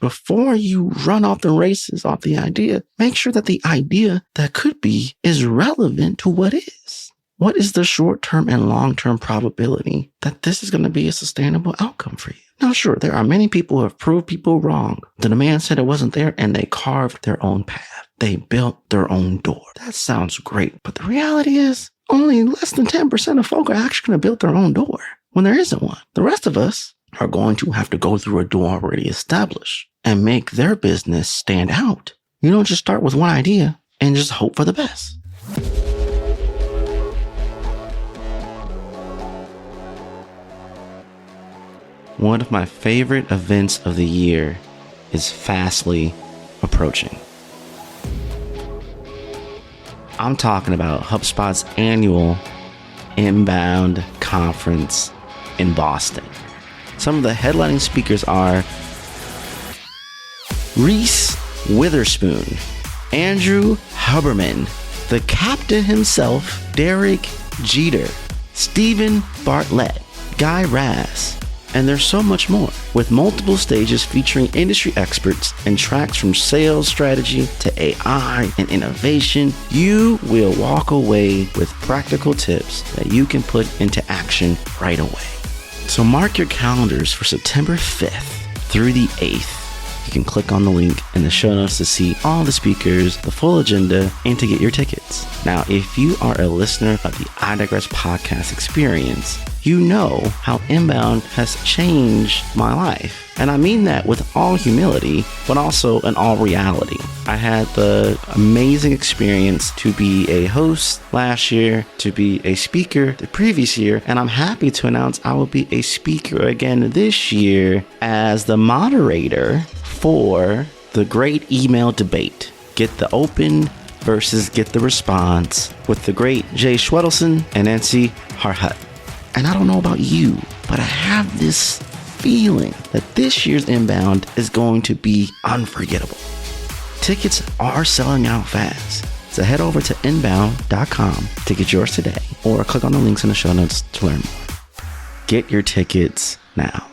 before you run off the races off the idea, make sure that the idea that could be is relevant to what is. What is the short-term and long-term probability that this is going to be a sustainable outcome for you? Now, sure, there are many people who have proved people wrong. The demand said it wasn't there, and they carved their own path. They built their own door. That sounds great, but the reality is only less than 10% of folk are actually going to build their own door when there isn't one. The rest of us are going to have to go through a door already established and make their business stand out. You don't just start with one idea and just hope for the best. One of my favorite events of the year is fastly approaching. I'm talking about HubSpot's annual Inbound conference in Boston. Some of the headlining speakers are Reese Witherspoon, Andrew Huberman, the captain himself, Derek Jeter, Stephen Bartlett, Guy Raz, and there's so much more, with multiple stages featuring industry experts and tracks from sales strategy to AI and innovation. You will walk away with practical tips that you can put into action right away. So mark your calendars for September 5th through the 8th. You can click on the link in the show notes to see all the speakers, the full agenda, and to get your tickets. Now, if you are a listener of the I Digress podcast experience, you know how Inbound has changed my life. And I mean that with all humility, but also in all reality. I had the amazing experience to be a host last year, to be a speaker the previous year, and I'm happy to announce I will be a speaker again this year as the moderator for the great email debate. Get the open versus get the response with the great Jay Schwedelson and Nancy Harhut. And I don't know about you, but I have this feeling that this year's Inbound is going to be unforgettable. Tickets are selling out fast. So head over to inbound.com to get yours today, or click on the links in the show notes to learn more. Get your tickets now.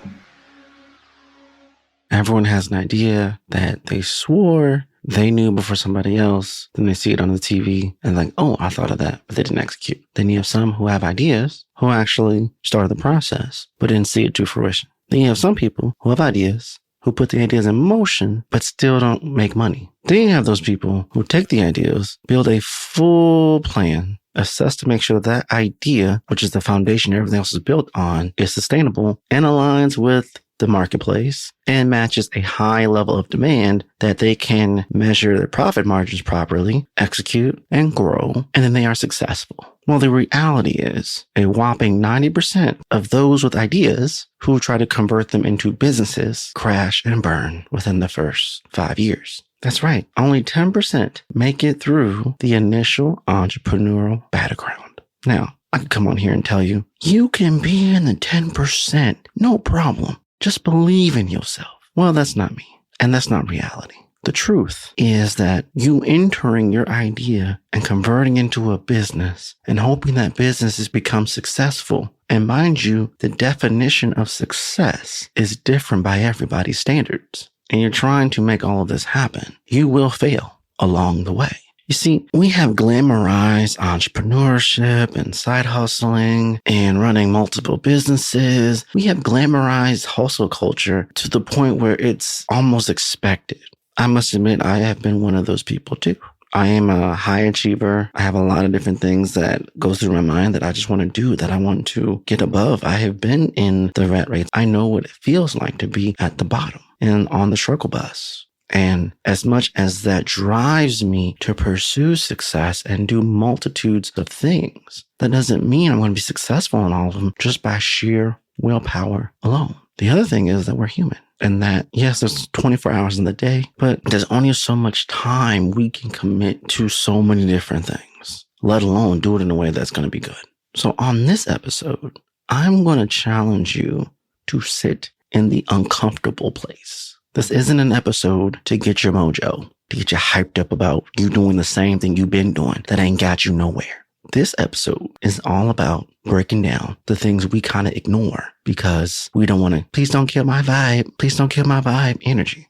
Everyone has an idea that they swore they knew before somebody else. Then they see it on the TV and like, oh, I thought of that, but they didn't execute. Then you have some who have ideas who actually started the process, but didn't see it to fruition. Then you have some people who have ideas who put the ideas in motion, but still don't make money. Then you have those people who take the ideas, build a full plan, assess to make sure that idea, which is the foundation everything else is built on, is sustainable and aligns with the marketplace and matches a high level of demand that they can measure their profit margins properly, execute, and grow, and then they are successful. Well, the reality is a whopping 90% of those with ideas who try to convert them into businesses crash and burn within the first 5 years. That's right. Only 10% make it through the initial entrepreneurial battleground. Now, I could come on here and tell you, you can be in the 10%, no problem. Just believe in yourself. Well, that's not me, and that's not reality. The truth is that you entering your idea and converting into a business and hoping that businesses become successful. And mind you, the definition of success is different by everybody's standards. And you're trying to make all of this happen. You will fail along the way. You see, we have glamorized entrepreneurship and side hustling and running multiple businesses. We have glamorized hustle culture to the point where it's almost expected. I must admit, I have been one of those people too. I am a high achiever. I have a lot of different things that go through my mind that I just want to do, that I want to get above. I have been in the rat race. I know what it feels like to be at the bottom and on the struggle bus. And as much as that drives me to pursue success and do multitudes of things, that doesn't mean I'm going to be successful in all of them just by sheer willpower alone. The other thing is that we're human, and that, yes, there's 24 hours in the day, but there's only so much time we can commit to so many different things, let alone do it in a way that's going to be good. So on this episode, I'm going to challenge you to sit in the uncomfortable place. This isn't an episode to get your mojo, to get you hyped up about you doing the same thing you've been doing that ain't got you nowhere. This episode is all about breaking down the things we kind of ignore because we don't want to, please don't kill my vibe, please don't kill my vibe energy.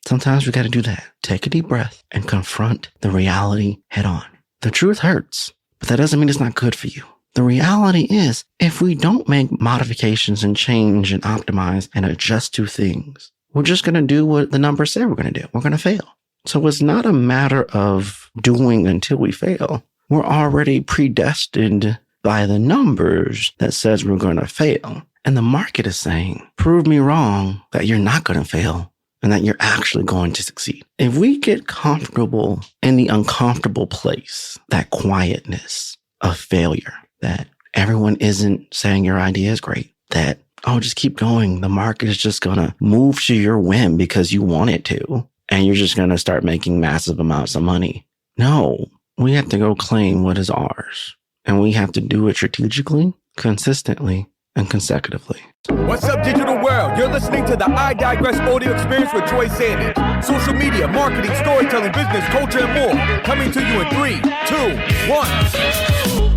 Sometimes we got to do that. Take a deep breath and confront the reality head on. The truth hurts, but that doesn't mean it's not good for you. The reality is, if we don't make modifications and change and optimize and adjust to things, we're just going to do what the numbers say we're going to do. We're going to fail. So it's not a matter of doing until we fail. We're already predestined by the numbers that says we're going to fail. And the market is saying, prove me wrong that you're not going to fail and that you're actually going to succeed. If we get comfortable in the uncomfortable place, that quietness of failure, that everyone isn't saying your idea is great, that, oh, just keep going. The market is just going to move to your whim because you want it to. And you're just going to start making massive amounts of money. No, we have to go claim what is ours. And we have to do it strategically, consistently, and consecutively. What's up, digital world? You're listening to the I Digress audio experience with Troy Sandidge. Social media, marketing, storytelling, business, culture, and more. Coming to you in 3, 2, 1.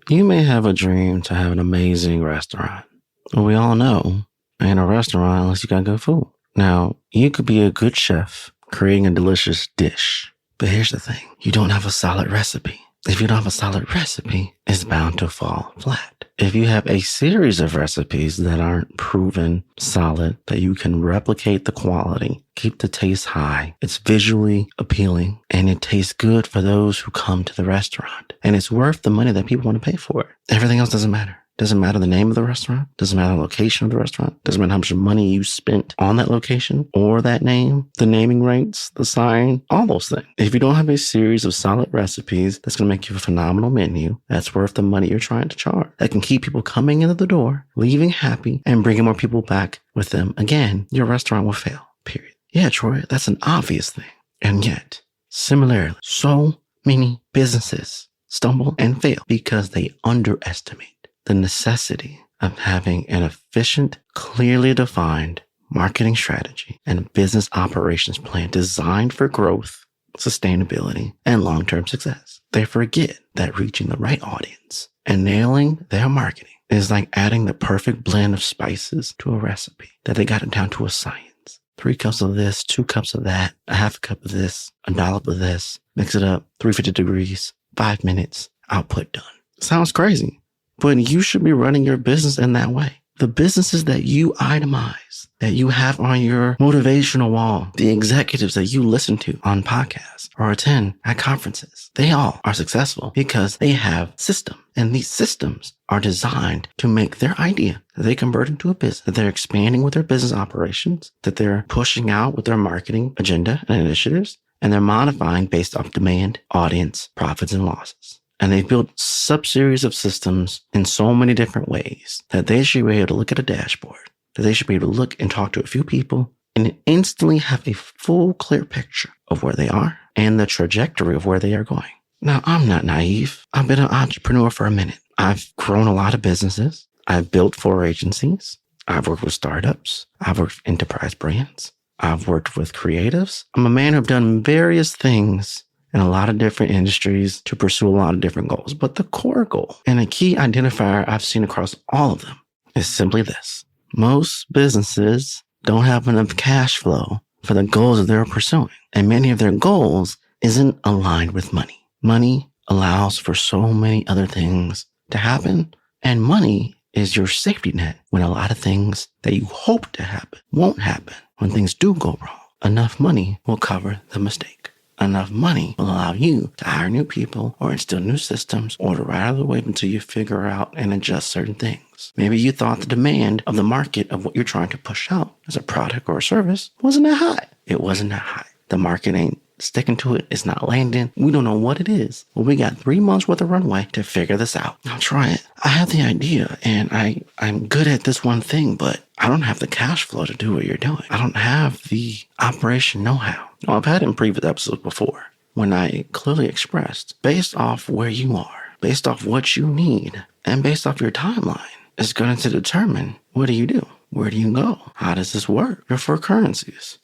You may have a dream to have an amazing restaurant. Well, we all know ain't a restaurant unless you got good food. Now, you could be a good chef creating a delicious dish. But here's the thing. You don't have a solid recipe. If you don't have a solid recipe, it's bound to fall flat. If you have a series of recipes that aren't proven solid, that you can replicate the quality, keep the taste high, it's visually appealing, and it tastes good for those who come to the restaurant, and it's worth the money that people want to pay for it, everything else doesn't matter. Doesn't matter the name of the restaurant. Doesn't matter the location of the restaurant. Doesn't matter how much money you spent on that location or that name, the naming rights, the sign, all those things. If you don't have a series of solid recipes that's going to make you a phenomenal menu that's worth the money you're trying to charge, that can keep people coming into the door, leaving happy, and bringing more people back with them, again, your restaurant will fail, period. Yeah, Troy, that's an obvious thing. And yet, similarly, so many businesses stumble and fail because they underestimate the necessity of having an efficient, clearly defined marketing strategy and a business operations plan designed for growth, sustainability, and long-term success. They forget that reaching the right audience and nailing their marketing is like adding the perfect blend of spices to a recipe, that they got it down to a science. 3 cups of this, 2 cups of that, a half a cup of this, a dollop of this, mix it up, 350 degrees, 5 minutes, output done. Sounds crazy. But you should be running your business in that way. The businesses that you itemize, that you have on your motivational wall, the executives that you listen to on podcasts or attend at conferences, they all are successful because they have systems. And these systems are designed to make their idea that they convert into a business, that they're expanding with their business operations, that they're pushing out with their marketing agenda and initiatives, and they're modifying based off demand, audience, profits, and losses. And they've built sub-series of systems in so many different ways that they should be able to look at a dashboard, that they should be able to look and talk to a few people and instantly have a full, clear picture of where they are and the trajectory of where they are going. Now, I'm not naive. I've been an entrepreneur for a minute. I've grown a lot of businesses. I've built 4 agencies. I've worked with startups. I've worked with enterprise brands. I've worked with creatives. I'm a man who've done various things in a lot of different industries to pursue a lot of different goals. But the core goal and a key identifier I've seen across all of them is simply this. Most businesses don't have enough cash flow for the goals that they're pursuing. And many of their goals isn't aligned with money. Money allows for so many other things to happen. And money is your safety net when a lot of things that you hope to happen won't happen. When things do go wrong, enough money will cover the mistake. Enough money will allow you to hire new people or instill new systems or to ride out of the wave until you figure out and adjust certain things. Maybe you thought the demand of the market of what you're trying to push out as a product or a service wasn't that high. It wasn't that high. The market ain't sticking to it. It's not landing. We don't know what it is. Well, we got 3 months worth of runway to figure this out. Now try it. I have the idea and I'm good at this one thing, but I don't have the cash flow to do what you're doing. I don't have the operation know-how. Now, I've had in previous episodes before when I clearly expressed based off where you are, based off what you need, and based off your timeline, is going to determine what do you do? Where do you go? How does this work? Your 4 currencies: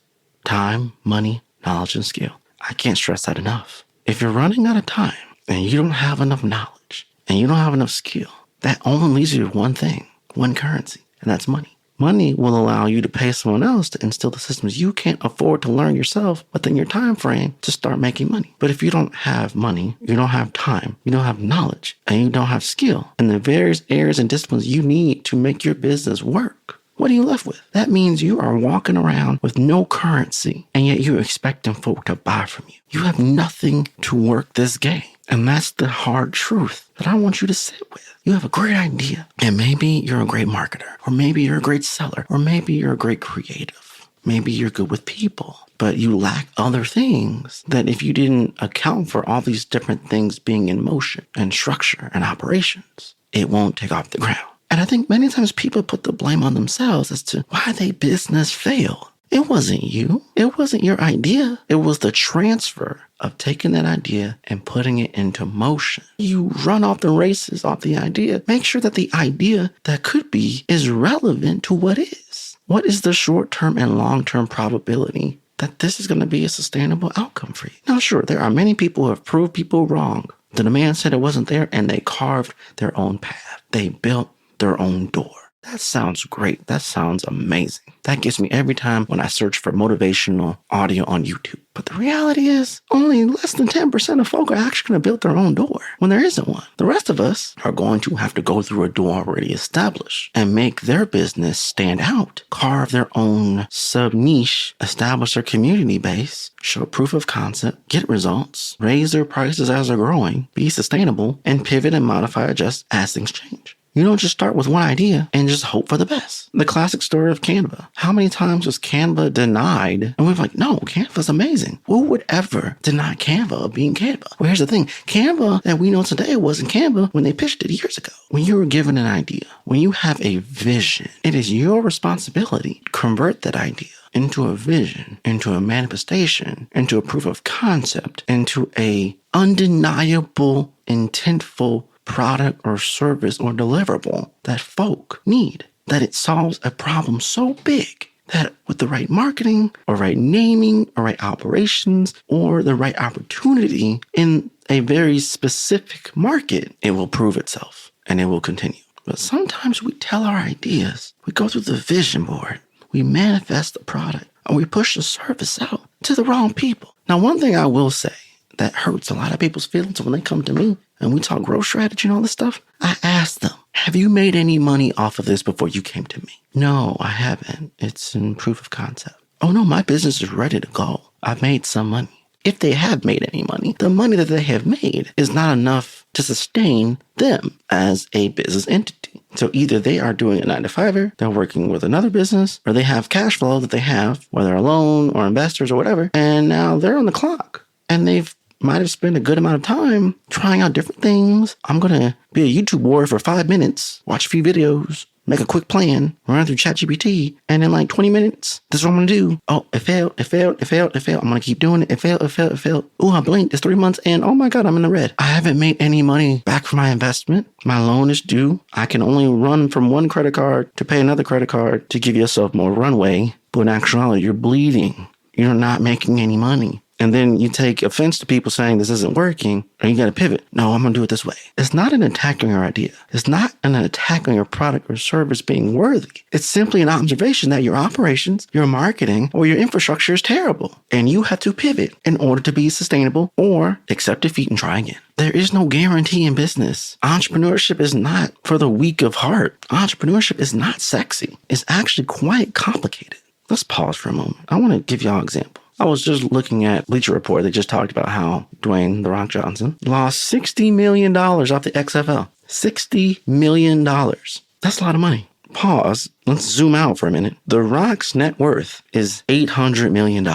time, money, knowledge, and skill. I can't stress that enough. If you're running out of time and you don't have enough knowledge and you don't have enough skill, that only leads you to one thing, one currency, and that's money. Money will allow you to pay someone else to instill the systems you can't afford to learn yourself within your time frame to start making money. But if you don't have money, you don't have time, you don't have knowledge, and you don't have skill in the various areas and disciplines you need to make your business work, what are you left with? That means you are walking around with no currency, and yet you're expecting folk to buy from you. You have nothing to work this game. And that's the hard truth that I want you to sit with. You have a great idea, and maybe you're a great marketer, or maybe you're a great seller, or maybe you're a great creative. Maybe you're good with people, but you lack other things that if you didn't account for all these different things being in motion and structure and operations, it won't take off the ground. And I think many times people put the blame on themselves as to why their business failed. It wasn't you. It wasn't your idea. It was the transfer of taking that idea and putting it into motion. You run off the races off the idea. Make sure that the idea that could be is relevant to what is. What is the short-term and long-term probability that this is going to be a sustainable outcome for you? Now, sure, there are many people who have proved people wrong. The demand said it wasn't there, and they carved their own path. They built their own door. That sounds great. That sounds amazing. That gets me every time when I search for motivational audio on YouTube. But the reality is only less than 10% of folk are actually going to build their own door when there isn't one. The rest of us are going to have to go through a door already established and make their business stand out, carve their own sub-niche, establish their community base, show proof of concept, get results, raise their prices as they're growing, be sustainable, and pivot and modify, adjust as things change. You don't just start with one idea and just hope for the best. The classic story of Canva. How many times was Canva denied? And we're like, no, Canva's amazing. Who would ever deny Canva of being Canva? Well, here's the thing. Canva that we know today wasn't Canva when they pitched it years ago. When you were given an idea, when you have a vision, it is your responsibility to convert that idea into a vision, into a manifestation, into a proof of concept, into a undeniable, intentful product or service or deliverable that folk need, that it solves a problem so big that with the right marketing or right naming or right operations or the right opportunity in a very specific market, it will prove itself and it will continue. But sometimes we tell our ideas, we go through the vision board, we manifest the product, or we push the service out to the wrong people. Now, one thing I will say that hurts a lot of people's feelings when they come to me and we talk growth strategy and all this stuff, I ask them, have you made any money off of this before you came to me? No, I haven't. It's in proof of concept. Oh no, my business is ready to go. I've made some money. If they have made any money, the money that they have made is not enough to sustain them as a business entity. So either they are doing a 9-to-5er, they're working with another business, or they have cash flow that they have, whether a loan or investors or whatever, and now they're on the clock and they've might have spent a good amount of time trying out different things. I'm going to be a YouTube warrior for 5 minutes, watch a few videos, make a quick plan, run through ChatGPT, and in like 20 minutes, this is what I'm going to do. Oh, it failed. I'm going to keep doing it. It failed. Oh, I blinked. It's 3 months and oh my God, I'm in the red. I haven't made any money back from my investment. My loan is due. I can only run from one credit card to pay another credit card to give yourself more runway. But in actuality, you're bleeding. You're not making any money. And then you take offense to people saying this isn't working, or you got to pivot. No, I'm going to do it this way. It's not an attack on your idea. It's not an attack on your product or service being worthy. It's simply an observation that your operations, your marketing, or your infrastructure is terrible. And you have to pivot in order to be sustainable or accept defeat and try again. There is no guarantee in business. Entrepreneurship is not for the weak of heart. Entrepreneurship is not sexy. It's actually quite complicated. Let's pause for a moment. I want to give y'all an example. I was just looking at Bleacher Report. They just talked about how Dwayne "The Rock" Johnson lost $60 million off the XFL. $60 million. That's a lot of money. Pause. Let's zoom out for a minute. The Rock's net worth is $800 million.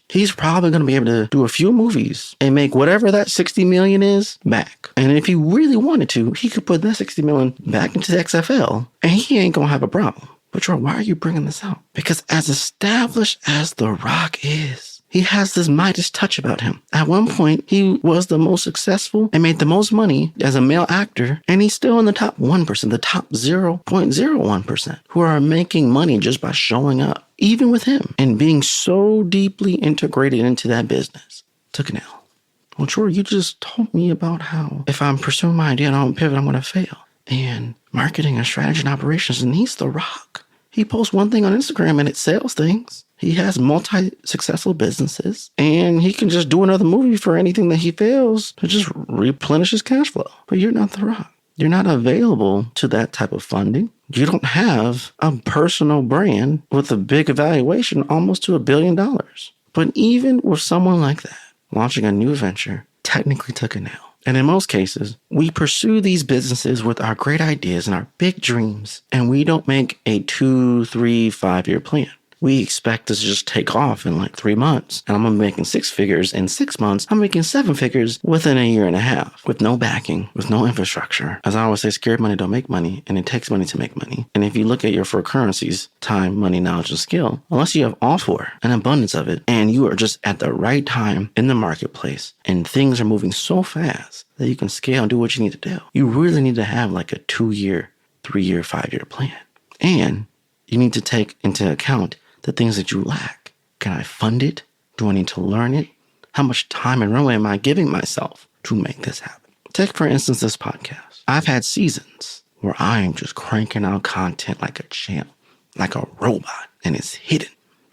He's probably going to be able to do a few movies and make whatever that $60 million is back. And if he really wanted to, he could put that $60 million back into the XFL and he ain't going to have a problem. But Troy, why are you bringing this out? Because as established as The Rock is, he has this Midas touch about him. At one point, he was the most successful and made the most money as a male actor, and he's still in the top 1%, the top 0.01% who are making money just by showing up, even with him, and being so deeply integrated into that business. Took an L. Well, Troy, you just told me about how if I'm pursuing my idea and I don't pivot, I'm going to fail. And marketing and strategy and operations needs The Rock. He posts one thing on Instagram and it sells things. He has multi-successful businesses, and he can just do another movie for anything that he fails to just replenish his cash flow. But you're not The Rock. You're not available to that type of funding. You don't have a personal brand with a big evaluation, almost to $1 billion. But even with someone like that, launching a new venture technically took an L. And in most cases, we pursue these businesses with our great ideas and our big dreams, and we don't make a 2, 3, 5-year plan. We expect this to just take off in like 3 months. And I'm going to be making 6 figures in 6 months. I'm making 7 figures within 1.5 years with no backing, with no infrastructure. As I always say, scared money don't make money, and it takes money to make money. And if you look at your 4 currencies, time, money, knowledge, and skill, unless you have all 4, an abundance of it, and you are just at the right time in the marketplace, and things are moving so fast that you can scale and do what you need to do, you really need to have like a 2-year, 3-year, 5-year plan. And you need to take into account the things that you lack. Can I fund it? Do I need to learn it? How much time and runway am I giving myself to make this happen? Take, for instance, this podcast. I've had seasons where I am just cranking out content like a champ, like a robot, and it's hidden.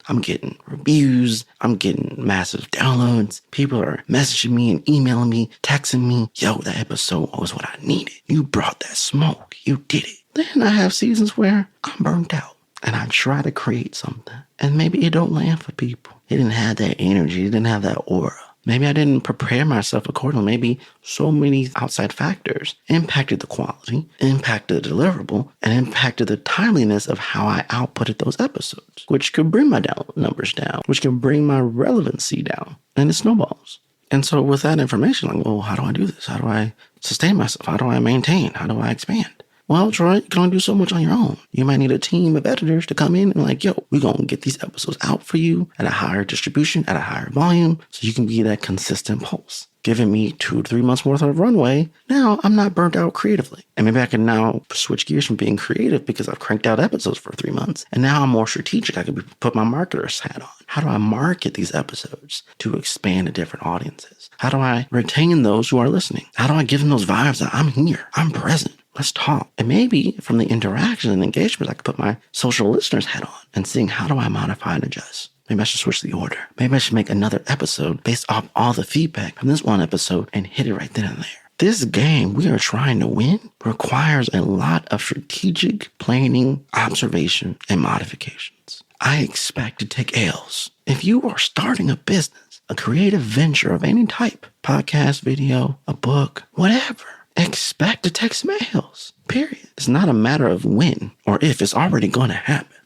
I'm getting reviews. I'm getting massive downloads. People are messaging me and emailing me, texting me, yo, that episode was what I needed. You brought that smoke. You did it. Then I have seasons where I'm burnt out. And I try to create something, and maybe it don't land for people. It didn't have that energy. It didn't have that aura. Maybe I didn't prepare myself accordingly. Maybe so many outside factors impacted the quality, impacted the deliverable, and impacted the timeliness of how I outputted those episodes, which could bring my numbers down, which can bring my relevancy down, and it snowballs. And so with that information, like, well, how do I do this? How do I sustain myself? How do I maintain? How do I expand? Well, Troy, you can only do so much on your own. You might need a team of editors to come in and like, yo, we're going to get these episodes out for you at a higher distribution, at a higher volume, so you can be that consistent pulse. Giving me 2 to 3 months worth of runway, now I'm not burnt out creatively. And maybe I can now switch gears from being creative because I've cranked out episodes for 3 months. And now I'm more strategic. I can put my marketer's hat on. How do I market these episodes to expand to different audiences? How do I retain those who are listening? How do I give them those vibes that I'm here, I'm present? Let's talk. And maybe from the interaction and engagement, I could put my social listeners hat on and seeing how do I modify and adjust. Maybe I should switch the order. Maybe I should make another episode based off all the feedback from this one episode and hit it right then and there. This game we are trying to win requires a lot of strategic planning, observation, and modifications. I expect to take L's. If you are starting a business, a creative venture of any type, podcast, video, a book, whatever, expect to take some L's, period. It's not a matter of when or if, it's already going to happen.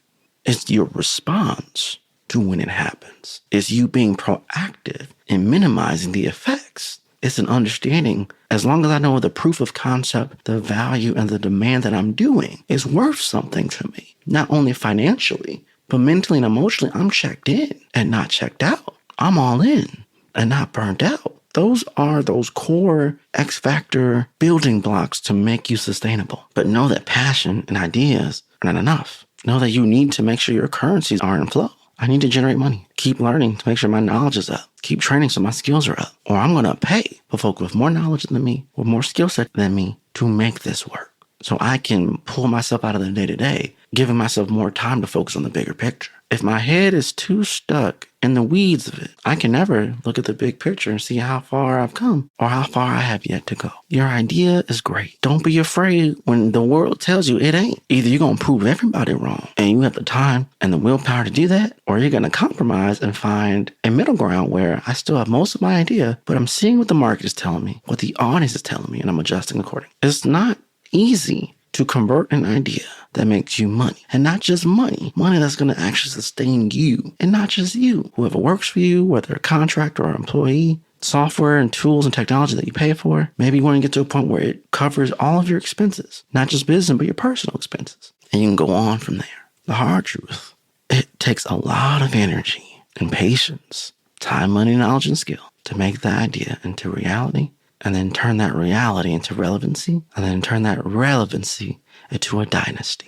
It's your response to when it happens. It's you being proactive in minimizing the effects. It's an understanding, as long as I know the proof of concept, the value, and the demand that I'm doing is worth something to me. Not only financially, but mentally and emotionally, I'm checked in and not checked out. I'm all in and not burned out. Those are those core X factor building blocks to make you sustainable. But know that passion and ideas are not enough. Know that you need to make sure your currencies are in flow. I need to generate money. Keep learning to make sure my knowledge is up. Keep training so my skills are up. Or I'm going to pay for folk with more knowledge than me, with more skill set than me to make this work. So I can pull myself out of the day-to-day, giving myself more time to focus on the bigger picture. If my head is too stuck in the weeds of it, I can never look at the big picture and see how far I've come or how far I have yet to go. Your idea is great. Don't be afraid when the world tells you it ain't. Either you're going to prove everybody wrong and you have the time and the willpower to do that, or you're going to compromise and find a middle ground where I still have most of my idea, but I'm seeing what the market is telling me, what the audience is telling me, and I'm adjusting accordingly. It's not easy to convert an idea that makes you money, and not just money that's going to actually sustain you, and not just you, whoever works for you, whether a contractor or employee, software and tools and technology that you pay for. Maybe you want to get to a point where it covers all of your expenses, not just business, but your personal expenses, and you can go on from there. The hard truth, it takes a lot of energy and patience, time, money, knowledge, and skill to make the idea into reality, and then turn that reality into relevancy, and then turn that relevancy into a dynasty.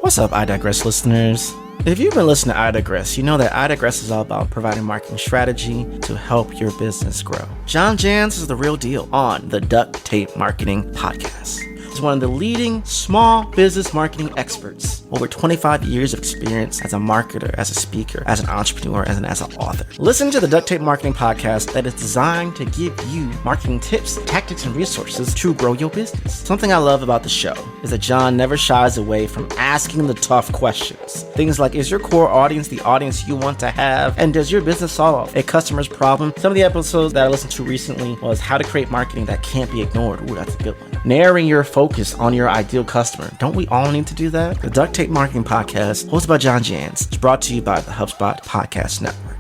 What's up, I Digress listeners? If you've been listening to I Digress, you know that I Digress is all about providing marketing strategy to help your business grow. John Jans is the real deal on the Duct Tape Marketing Podcast. He's one of the leading small business marketing experts. Over 25 years of experience as a marketer, as a speaker, as an entrepreneur, as an author. Listen to the Duct Tape Marketing Podcast that is designed to give you marketing tips, tactics, and resources to grow your business. Something I love about the show is that John never shies away from asking the tough questions. Things like, is your core audience the audience you want to have? And does your business solve a customer's problem? Some of the episodes that I listened to recently was how to create marketing that can't be ignored. Ooh, that's a good one. Narrowing your focus on your ideal customer. Don't we all need to do that? The Duct Tape Marketing Podcast, hosted by John Jans, is brought to you by the HubSpot Podcast Network.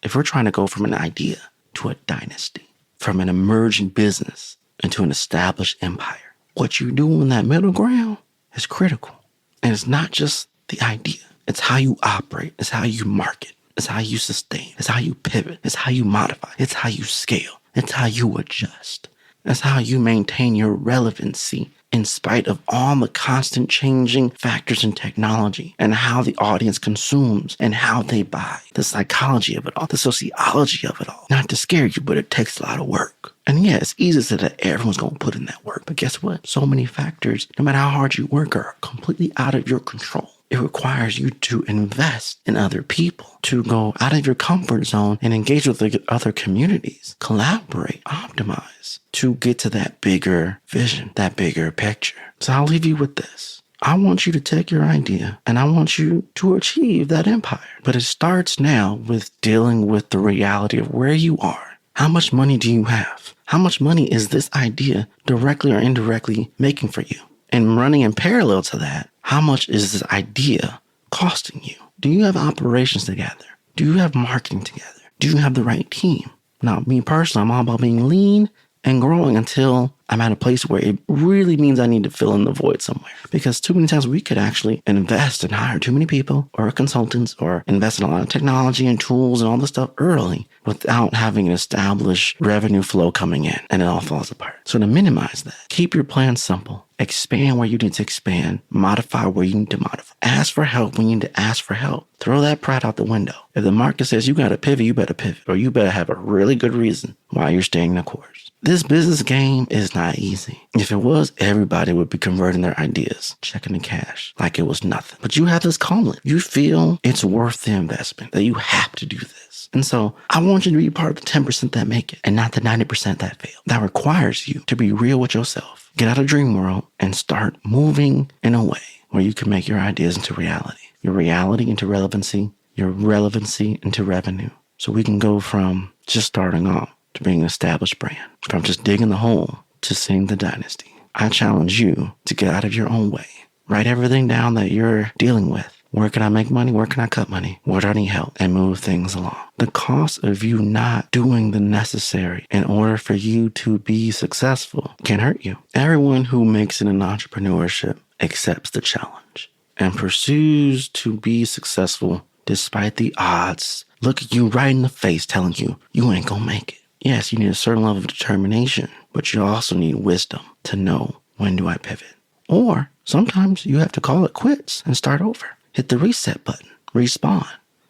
If we're trying to go from an idea to a dynasty, from an emerging business into an established empire, what you do in that middle ground is critical. And it's not just the idea. It's how you operate. It's how you market. It's how you sustain. It's how you pivot. It's how you modify. It's how you scale. It's how you adjust. It's how you maintain your relevancy in spite of all the constant changing factors in technology and how the audience consumes and how they buy. The psychology of it all, the sociology of it all. Not to scare you, but it takes a lot of work. And yeah, it's easy to say that everyone's going to put in that work. But guess what? So many factors, no matter how hard you work, are completely out of your control. It requires you to invest in other people, to go out of your comfort zone and engage with the other communities, collaborate, optimize to get to that bigger vision, that bigger picture. So I'll leave you with this. I want you to take your idea and I want you to achieve that empire. But it starts now with dealing with the reality of where you are. How much money do you have? How much money is this idea directly or indirectly making for you? And running in parallel to that, how much is this idea costing you? Do you have operations together? Do you have marketing together? Do you have the right team? Now, me personally, I'm all about being lean and growing until I'm at a place where it really means I need to fill in the void somewhere. Because too many times we could actually invest and hire too many people or consultants or invest in a lot of technology and tools and all this stuff early without having an established revenue flow coming in, and it all falls apart. So to minimize that, keep your plan simple. Expand where you need to expand. Modify where you need to modify. Ask for help when you need to ask for help. Throw that pride out the window. If the market says you got to pivot, you better pivot. Or you better have a really good reason why you're staying the course. This business game is not easy. If it was, everybody would be converting their ideas, checking the cash like it was nothing. But you have this calling. You feel it's worth the investment, that you have to do this. And so I want you to be part of the 10% that make it and not the 90% that fail. That requires you to be real with yourself. Get out of dream world and start moving in a way where you can make your ideas into reality, your reality into relevancy, your relevancy into revenue. So we can go from just starting off to being an established brand, from just digging the hole to seeing the dynasty. I challenge you to get out of your own way. Write everything down that you're dealing with. Where can I make money? Where can I cut money? Where do I need help? And move things along. The cost of you not doing the necessary in order for you to be successful can hurt you. Everyone who makes it in entrepreneurship accepts the challenge and pursues to be successful despite the odds. Look at you right in the face telling you, you ain't gonna make it. Yes, you need a certain level of determination, but you also need wisdom to know, when do I pivot? Or sometimes you have to call it quits and start over. Hit the reset button, respawn,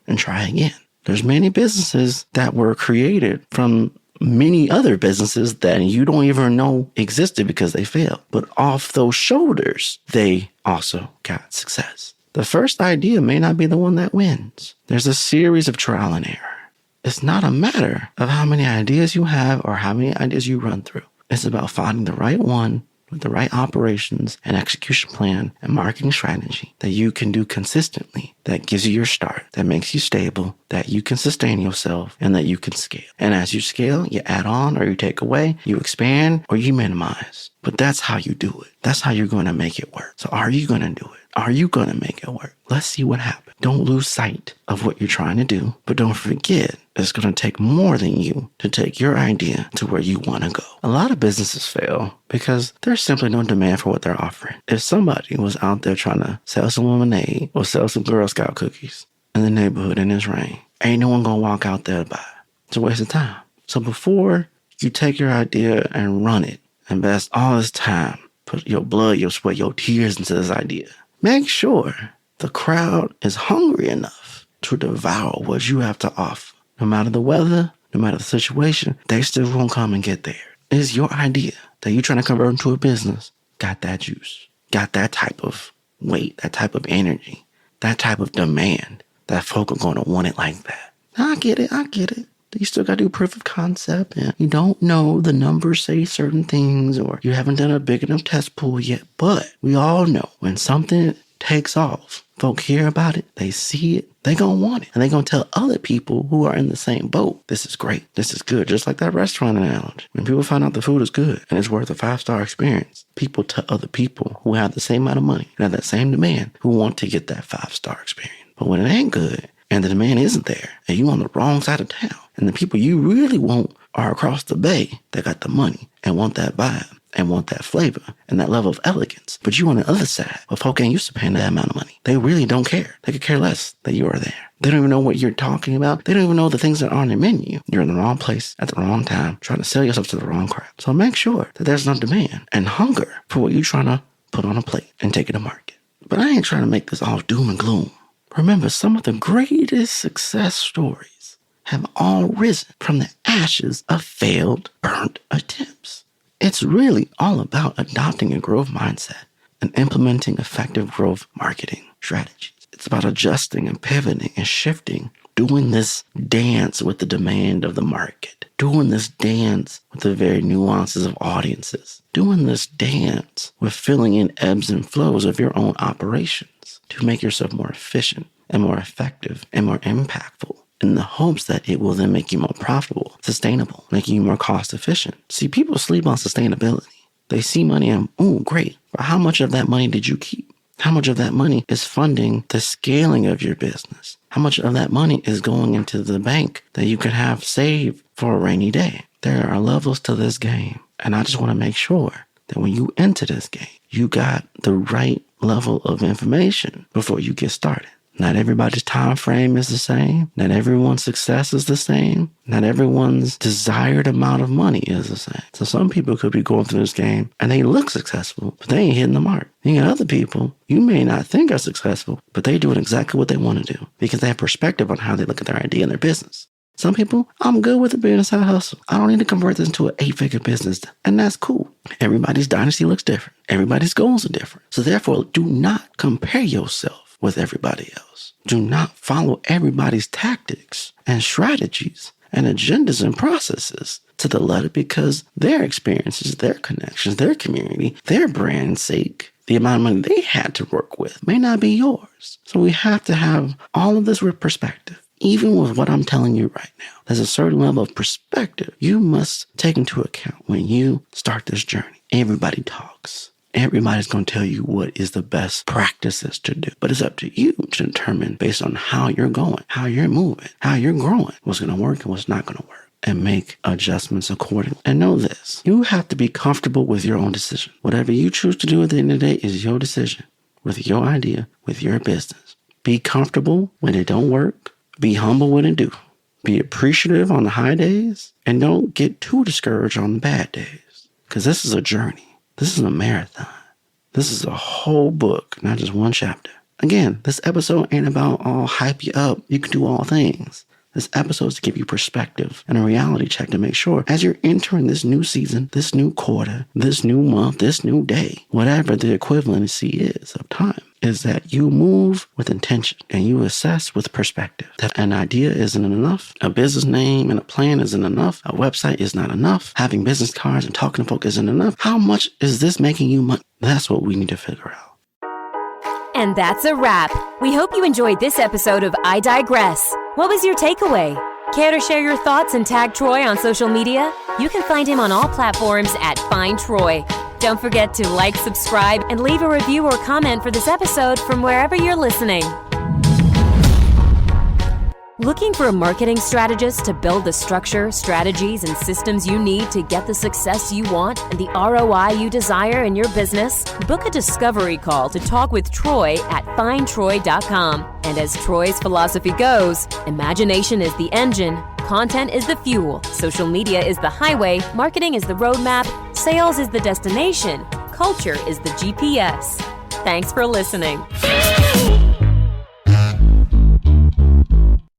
and try again. There's many businesses that were created from many other businesses that you don't even know existed because they failed. But off those shoulders, they also got success. The first idea may not be the one that wins. There's a series of trial and error. It's not a matter of how many ideas you have or how many ideas you run through. It's about finding the right one with the right operations and execution plan and marketing strategy that you can do consistently, that gives you your start, that makes you stable, that you can sustain yourself, and that you can scale. And as you scale, you add on or you take away, you expand or you minimize. But that's how you do it. That's how you're going to make it work. So are you going to do it? Are you going to make it work? Let's see what happens. Don't lose sight of what you're trying to do, but don't forget it's going to take more than you to take your idea to where you want to go. A lot of businesses fail because there's simply no demand for what they're offering. If somebody was out there trying to sell some lemonade or sell some Girl Scout cookies in the neighborhood in this rain, ain't no one going to walk out there to buy it. It's a waste of time. So before you take your idea and run it, invest all this time, put your blood, your sweat, your tears into this idea, Make sure the crowd is hungry enough to devour what you have to offer. No matter the weather, no matter the situation, they still won't come and get there. It's your idea that you're trying to convert into a business. Got that juice, got that type of weight, that type of energy, that type of demand that folk are going to want it like that. I get it. You still got to do proof of concept, and you don't know the numbers say certain things, or you haven't done a big enough test pool yet. But we all know when something takes off, folk hear about it, they see it, they gonna want it, and they gonna tell other people who are in the same boat, this is great, this is good. Just like that restaurant analogy. When people find out the food is good and it's worth a 5-star experience, people tell other people who have the same amount of money and have that same demand who want to get that 5-star experience. But when it ain't good and the demand isn't there, and you on the wrong side of town, and the people you really want are across the bay that got the money and want that vibe and want that flavor and that level of elegance, but you on the other side, where folk ain't used to paying that amount of money. They really don't care. They could care less that you are there. They don't even know what you're talking about. They don't even know the things that are on your menu. You're in the wrong place at the wrong time, trying to sell yourself to the wrong crowd. So make sure that there's enough demand and hunger for what you're trying to put on a plate and take it to market. But I ain't trying to make this all doom and gloom. Remember, some of the greatest success stories have all risen from the ashes of failed, burnt attempts. It's really all about adopting a growth mindset and implementing effective growth marketing strategies. It's about adjusting and pivoting and shifting, doing this dance with the demand of the market, doing this dance with the very nuances of audiences, doing this dance with filling in ebbs and flows of your own operations to make yourself more efficient and more effective and more impactful, in the hopes that it will then make you more profitable, sustainable, making you more cost efficient. See, people sleep on sustainability. They see money and, oh, great. But how much of that money did you keep? How much of that money is funding the scaling of your business? How much of that money is going into the bank that you could have saved for a rainy day? There are levels to this game. And I just want to make sure that when you enter this game, you got the right level of information before you get started. Not everybody's time frame is the same. Not everyone's success is the same. Not everyone's desired amount of money is the same. So some people could be going through this game and they look successful, but they ain't hitting the mark. You got other people you may not think are successful, but they doing exactly what they want to do because they have perspective on how they look at their idea and their business. Some people, I'm good with it being a side hustle. I don't need to convert this into an 8-figure business. And that's cool. Everybody's dynasty looks different. Everybody's goals are different. So therefore, do not compare yourself with everybody else. Do not follow everybody's tactics and strategies and agendas and processes to the letter, because their experiences, their connections, their community, their brand's sake, the amount of money they had to work with may not be yours. So we have to have all of this with perspective. Even with what I'm telling you right now, there's a certain level of perspective you must take into account when you start this journey. Everybody talks. Everybody's going to tell you what is the best practices to do. But it's up to you to determine, based on how you're going, how you're moving, how you're growing, what's going to work and what's not going to work, and make adjustments accordingly. And know this, you have to be comfortable with your own decision. Whatever you choose to do at the end of the day is your decision, with your idea, with your business. Be comfortable when it don't work. Be humble when it do. Be appreciative on the high days, and don't get too discouraged on the bad days. Because this is a journey. This is a marathon. This is a whole book, not just one chapter. Again, this episode ain't about all hype you up. You can do all things. This episode is to give you perspective and a reality check to make sure as you're entering this new season, this new quarter, this new month, this new day, whatever the equivalency is of time, is that you move with intention and you assess with perspective. That an idea isn't enough, a business name and a plan isn't enough, a website is not enough, having business cards and talking to folk isn't enough. How much is this making you money? That's what we need to figure out. And that's a wrap. We hope you enjoyed this episode of I Digress. What was your takeaway? Care to share your thoughts and tag Troy on social media? You can find him on all platforms at Find Troy. Don't forget to like, subscribe, and leave a review or comment for this episode from wherever you're listening. Looking for a marketing strategist to build the structure, strategies, and systems you need to get the success you want and the ROI you desire in your business? Book a discovery call to talk with Troy at findtroy.com. And as Troy's philosophy goes, imagination is the engine, content is the fuel, social media is the highway, marketing is the roadmap, sales is the destination, culture is the GPS. Thanks for listening.